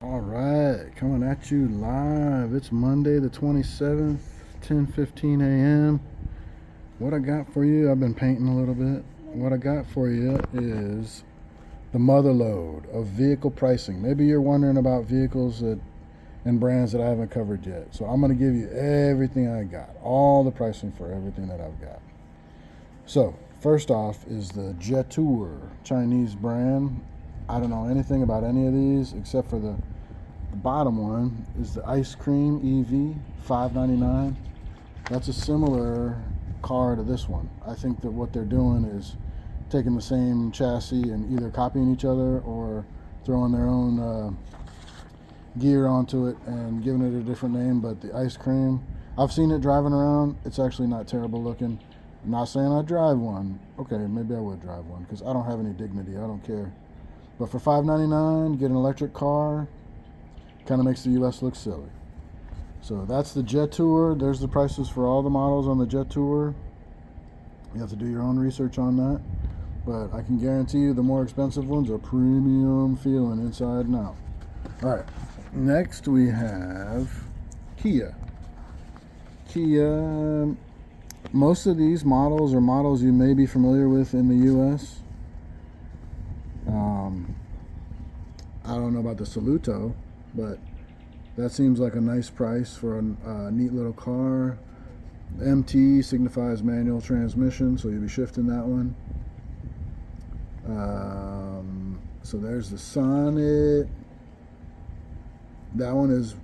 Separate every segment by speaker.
Speaker 1: All right, coming at you live. It's Monday the 27th, 10:15 a.m. What I got for you, I've been painting a little bit. What I got for you is the mother lode of vehicle pricing. Maybe you're wondering about vehicles and brands that I haven't covered yet. So I'm going to give you everything I got, all the pricing for everything that I've got. So, first off is the Jetour Chinese brand. I don't know anything about any of these except for the bottom one is the Ice Cream EV 599. That's a similar car to this one. I think that what they're doing is taking the same chassis and either copying each other or throwing their own gear onto it and giving it a different name. But the Ice Cream, I've seen it driving around. It's actually not terrible looking. I'm not saying I'd drive one. Okay, maybe I would drive one because I don't have any dignity. I don't care. But for $599, get an electric car. Kind of makes the U.S. look silly. So that's the Jetour. There's the prices for all the models on the Jetour. You have to do your own research on that. But I can guarantee you the more expensive ones are premium feeling inside and out. All right. Next we have Kia. Kia. Most of these models are models you may be familiar with in the U.S. I don't know about the Saluto, but that seems like a nice price for a neat little car. MT signifies manual transmission, so you'll be shifting that one. So there's the Sonnet. That one is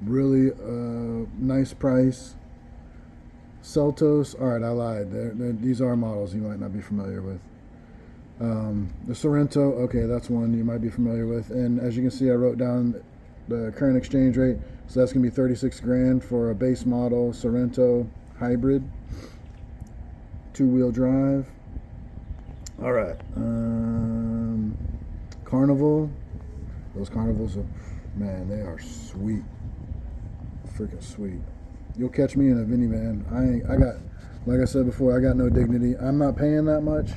Speaker 1: really a nice price. Seltos, all right, I lied. These are models you might not be familiar with. The Sorrento, okay, that's one you might be familiar with. And as you can see, I wrote down the current exchange rate. So that's going to be 36 grand for a base model Sorrento hybrid, two-wheel drive. All right. Carnival. Those Carnivals are, man, they are sweet. Freaking sweet. You'll catch me in a minivan. I got, like I said before, I got no dignity. I'm not paying that much,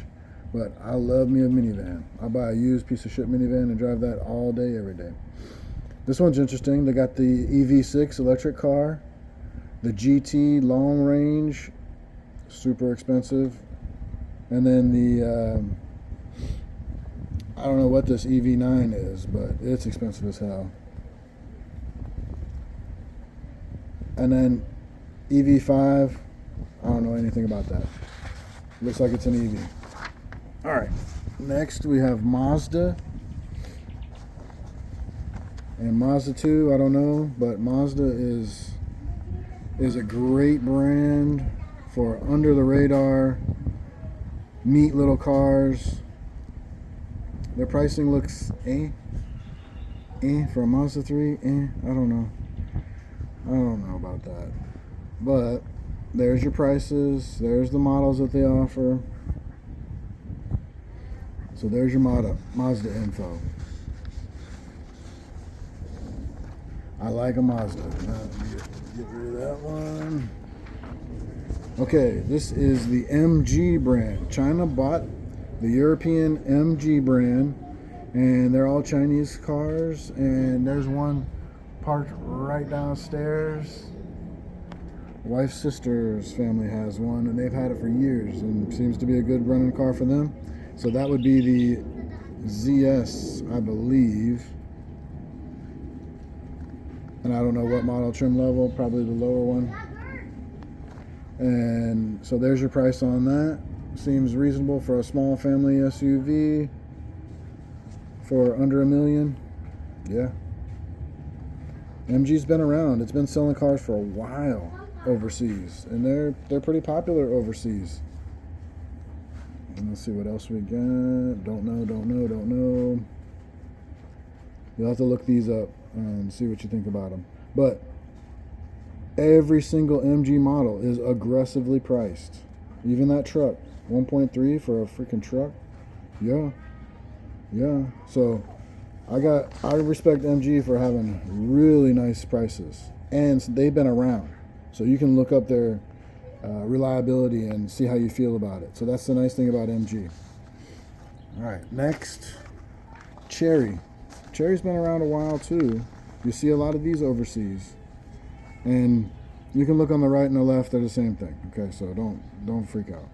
Speaker 1: but I love me a minivan. I'll buy a used piece of shit minivan and drive that all day, every day. This one's interesting. They got the EV6 electric car, the GT long range, super expensive, and then the I don't know what this EV9 is, but it's expensive as hell. And then EV5, I don't know anything about that. Looks like it's an EV. All right, next we have Mazda. And Mazda 2, I don't know, but Mazda is a great brand for under the radar, neat little cars. Their pricing looks for a Mazda 3, I don't know. I don't know about that. But there's your prices, there's the models that they offer. So there's your Mazda info. I like a Mazda. Get rid of that one. Okay, this is the MG brand. China bought the European MG brand, and they're all Chinese cars. And there's one parked right downstairs. Wife's sister's family has one, and they've had it for years, and it seems to be a good running car for them. So that would be the ZS, I believe. And I don't know what model trim level, probably the lower one. And so there's your price on that. Seems reasonable for a small family SUV for under $1 million. Yeah. MG's been around. It's been selling cars for a while overseas, and they're pretty popular overseas. And let's see what else we got. Don't know. You'll have to look these up and see what you think about them. But every single MG model is aggressively priced. Even that truck, 1.3 for a freaking truck. Yeah. So I respect MG for having really nice prices, and they've been around. So you can look up their reliability and see how you feel about it. So that's the nice thing about MG. All right, next, Cherry Cherry's been around a while too. You see a lot of these overseas, and you can look on the right and the left; they're the same thing. Okay, so don't freak out.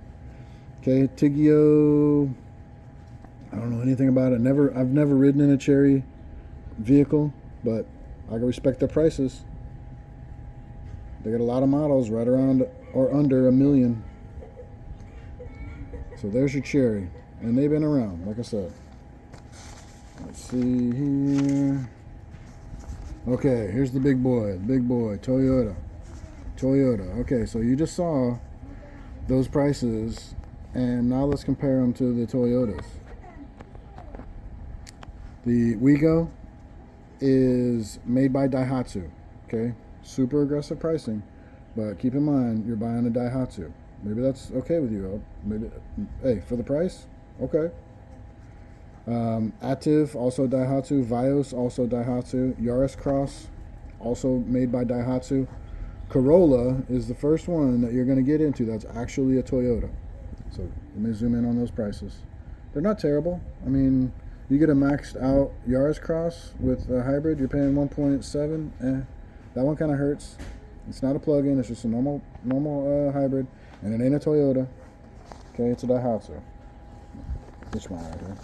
Speaker 1: Okay, Tigio. I don't know anything about it. I've never ridden in a Cherry vehicle, but I can respect their prices. They got a lot of models right around or under $1 million. So there's your Cherry, and they've been around, like I said. Let's see here. Okay, here's the big boy, Toyota. Okay, so you just saw those prices, and now let's compare them to the Toyotas. The Wigo is made by Daihatsu, okay? Super aggressive pricing, but keep in mind, you're buying a Daihatsu. Maybe that's okay with you. Maybe, hey, for the price, okay. Active, also Daihatsu. Vios, also Daihatsu. Yaris Cross, also made by Daihatsu. Corolla is the first one that you're going to get into that's actually a Toyota. So let me zoom in on those prices. They're not terrible. I mean, you get a maxed out Yaris Cross with a hybrid, you're paying 1.7. That one kind of hurts. It's not a plug-in, it's just a normal hybrid, and it ain't a Toyota. Okay, it's a Daihatsu. This one right here.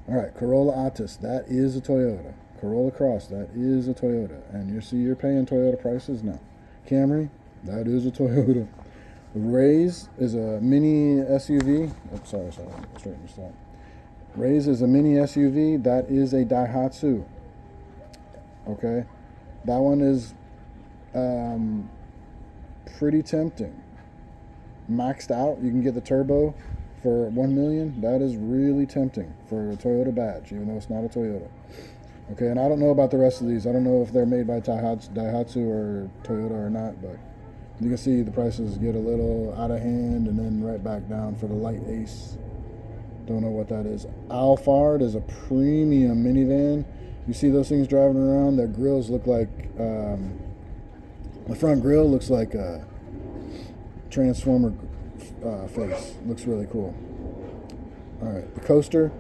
Speaker 1: All right, Corolla Altis, that is a Toyota. Corolla Cross, that is a Toyota. And you're paying Toyota prices now. Camry, that is a Toyota. Raze is a mini SUV. Oh, sorry, straighten this out. Raze is a mini SUV. That is a Daihatsu. Okay, that one is pretty tempting. Maxed out, you can get the turbo for $1 million. That is really tempting for a Toyota badge, even though it's not a Toyota. Okay, and I don't know about the rest of these. I don't know if they're made by Daihatsu or Toyota or not, but you can see the prices get a little out of hand and then right back down for the Light Ace. Don't know what that is. Alphard is a premium minivan. You see those things driving around, their grills look like, the front grill looks like a Transformer face. Looks really cool. All right, the Coaster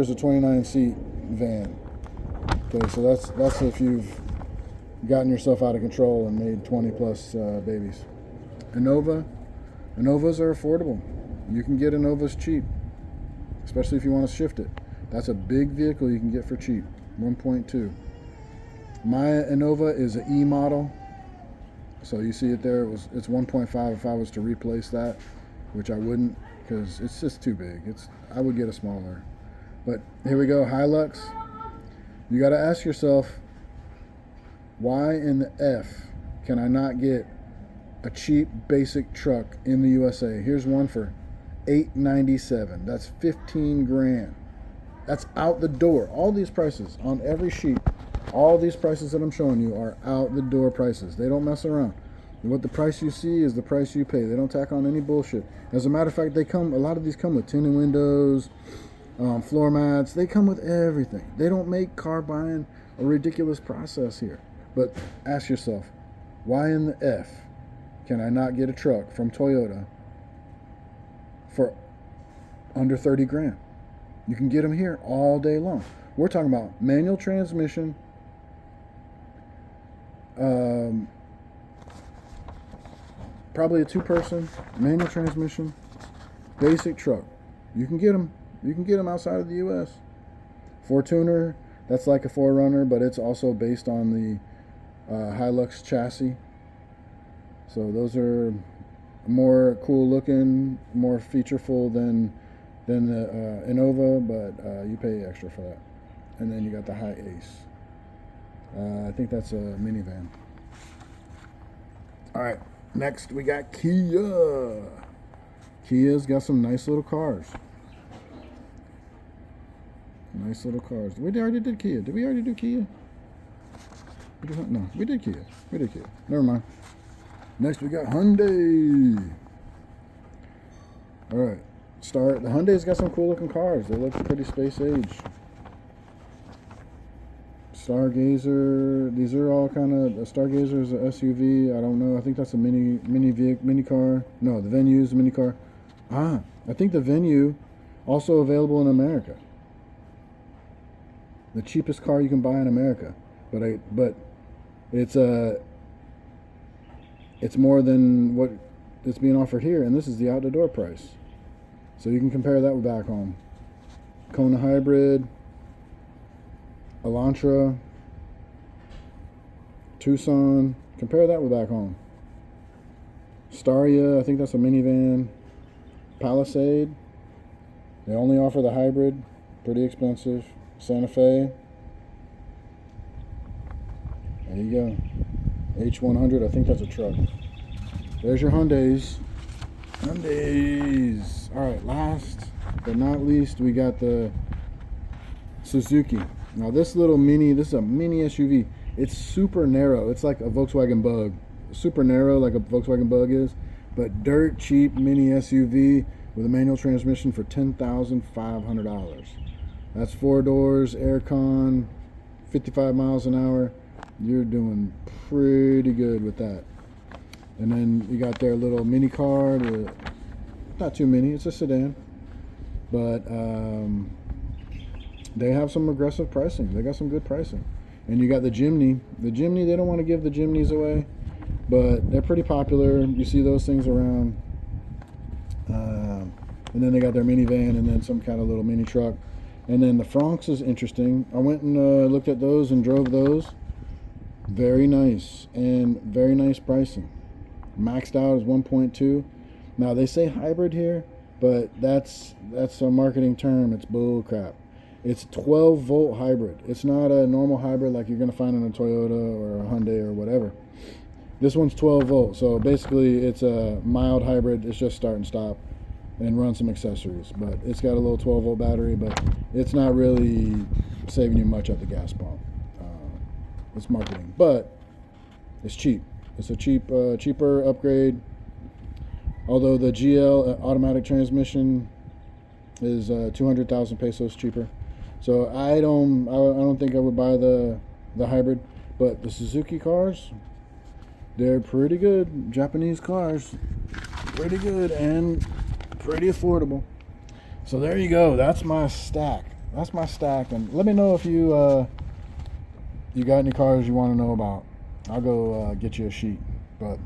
Speaker 1: is a 29-seat van. Okay, so that's if you've gotten yourself out of control and made 20 plus babies. Innovas are affordable. You can get Innovas cheap, especially if you want to shift it. That's a big vehicle you can get for cheap. 1.2. My Innova is an E model, so you see it there. It's 1.5 if I was to replace that, which I wouldn't because it's just too big. I would get a smaller. But here we go, Hilux. You got to ask yourself, why in the F can I not get a cheap basic truck in the USA? Here's one for $897. That's 15 grand. That's out the door. All these prices on every sheet, all these prices that I'm showing you are out the door prices. They don't mess around. What the price you see is the price you pay. They don't tack on any bullshit. As a matter of fact, a lot of these come with tinted windows, floor mats. They come with everything. They don't make car buying a ridiculous process here. But ask yourself, why in the F can I not get a truck from Toyota for under 30 grand? You can get them here all day long. We're talking about manual transmission, probably a two-person manual transmission, basic truck. You can get them. You can get them outside of the U.S. Fortuner, that's like a 4Runner, but it's also based on the Hilux chassis. So those are more cool looking, more featureful than the Innova, but you pay extra for that. And then you got the High Ace. I think that's a minivan. All right, next we got Kia. Kia's got some nice little cars. Nice little cars. We already did Kia. Did we already do Kia? No, we did Kia. Never mind. Next we got Hyundai. All right. The Hyundai's got some cool looking cars. They look pretty space age. Stargazer. These are all kind of. Stargazer is an SUV. I don't know. I think that's a mini car. No, the Venue's a mini car. I think the Venue also available in America. the cheapest car you can buy in America. But it's it's more than what it's being offered here, and this is the out-the-door price. So you can compare that with back home. Kona Hybrid, Elantra, Tucson. Compare that with back home. Staria, I think that's a minivan. Palisade, they only offer the hybrid, pretty expensive. Santa Fe, there you go. H100, I think that's a truck. There's your Hyundais. Hyundais. All right, last but not least, we got the Suzuki. Now this little mini, this is a mini SUV. It's super narrow. It's like a Volkswagen Bug. Super narrow like a Volkswagen Bug is, but dirt cheap mini SUV with a manual transmission for $10,500. That's 4 doors, aircon, 55 miles an hour. You're doing pretty good with that. And then you got their little mini car, not too mini, it's a sedan, but they have some aggressive pricing. They got some good pricing. And you got the Jimny. The Jimny, they don't want to give the Jimnys away, but they're pretty popular. You see those things around. And then they got their minivan and then some kind of little mini truck. And then the Francs is interesting. I went and looked at those and drove those. Very nice and very nice pricing. Maxed out is 1.2. Now they say hybrid here, but that's a marketing term. It's bull crap. It's 12 volt hybrid. It's not a normal hybrid like you're gonna find in a Toyota or a Hyundai or whatever. This one's 12 volt, so basically it's a mild hybrid. It's just start and stop and run some accessories, but it's got a little 12 volt battery, but it's not really saving you much at the gas pump. It's marketing, but it's cheap. It's a cheaper upgrade. Although the GL automatic transmission is 200,000 pesos cheaper, so I don't think I would buy the hybrid. But the Suzuki cars, they're pretty good. Japanese cars, pretty good and pretty affordable. So there you go. That's my stack. And let me know if you you got any cars you want to know about. I'll go get you a sheet. But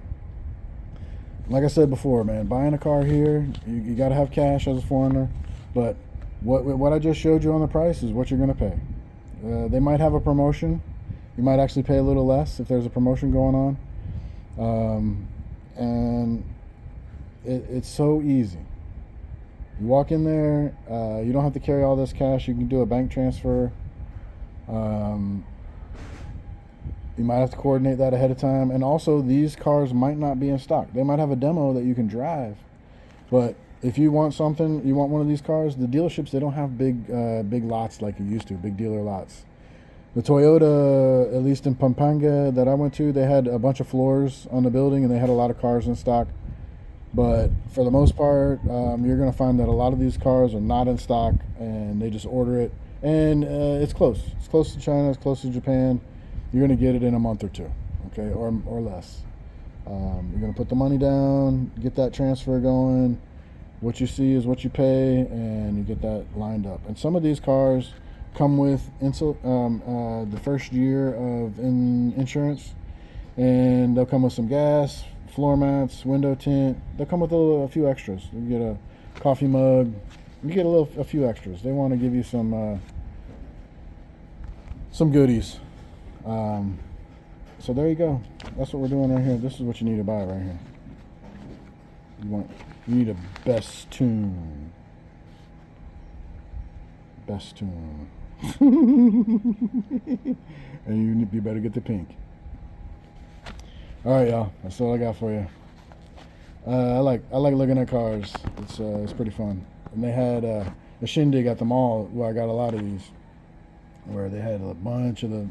Speaker 1: like I said before, man, buying a car here, you got to have cash as a foreigner. But what I just showed you on the price is what you're going to pay. They might have a promotion. You might actually pay a little less if there's a promotion going on. And it's so easy. You walk in there, you don't have to carry all this cash. You can do a bank transfer. You might have to coordinate that ahead of time. And also, these cars might not be in stock. They might have a demo that you can drive. But if you want something, you want one of these cars, the dealerships, they don't have big lots like you used to, big dealer lots. The Toyota, at least in Pampanga that I went to, they had a bunch of floors on the building and they had a lot of cars in stock. But for the most part, you're going to find that a lot of these cars are not in stock and they just order it. And it's close. It's close to China, it's close to Japan. You're going to get it in a month or two, okay, or less. You're going to put the money down, get that transfer going. What you see is what you pay, and you get that lined up. And some of these cars come with the first year of insurance, and they'll come with some gas, floor mats, window tint. They'll come with a few extras. You get a coffee mug. You get a few extras. They want to give you some goodies. So there you go. That's what we're doing right here. This is what you need to buy right here. You need a best tune. And you better get the pink. All right, y'all. That's all I got for you. I like looking at cars. It's pretty fun. And they had a shindig at the mall where I got a lot of these, where they had a bunch of the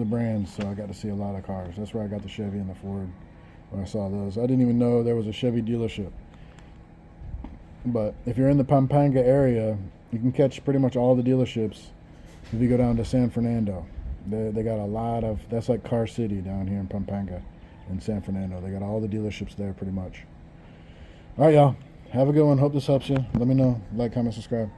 Speaker 1: brands. So I got to see a lot of cars. That's where I got the Chevy and the Ford when I saw those. I didn't even know there was a Chevy dealership. But if you're in the Pampanga area, you can catch pretty much all the dealerships if you go down to San Fernando. They got a lot of, that's like Car City down here in Pampanga in San Fernando. They got all the dealerships there pretty much. All right, y'all. Have a good one. Hope this helps you. Let me know. Like, comment, subscribe.